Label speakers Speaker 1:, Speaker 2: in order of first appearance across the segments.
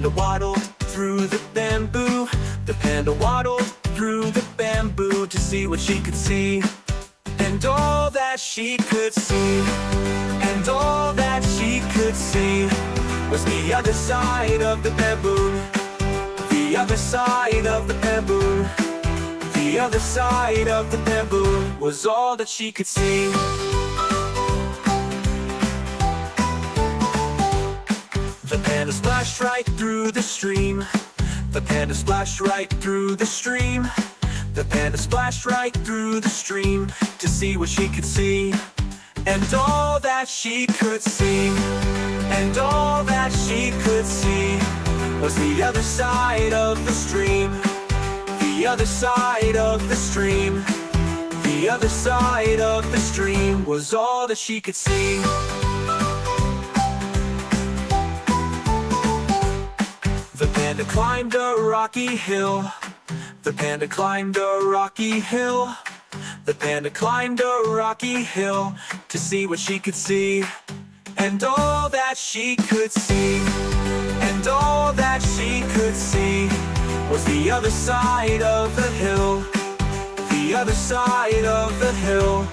Speaker 1: panda waddled through the bamboo. The panda waddled through the bamboo to see what she could see. And all that she could see, and all that she could see, was the other side of the bamboo. The other side of the bamboo. The other side of the bamboo was all that she could see. The panda splashed right through the stream. The panda splashed right through the stream. The panda splashed right through the stream to see what she could see. And all that she could see, and all that she could see, was the other side of the stream. The other side of the stream. The other side of the stream was all that she could see. The panda climbed a rocky hill. The panda climbed a rocky hill. The panda climbed a rocky hill to see what she could see. And all that she could see, and all that she could see, was the other side of the hill. The other side of the hill.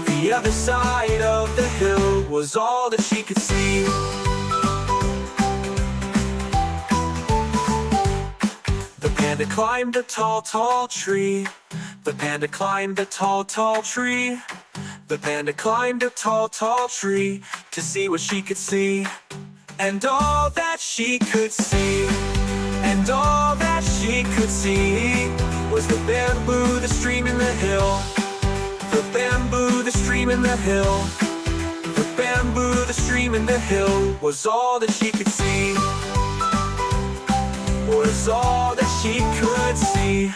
Speaker 1: The other side of the hill was all that she could see. The panda climbed a tall, tall tree. The panda climbed a tall, tall tree. The panda climbed a tall, tall tree to see what she could see. And all that she could see, and all that she could see, was the bamboo, the stream in the hill. The bamboo, the stream in the hill. The bamboo, the stream in the hill was all that she could see. Was all that she could see.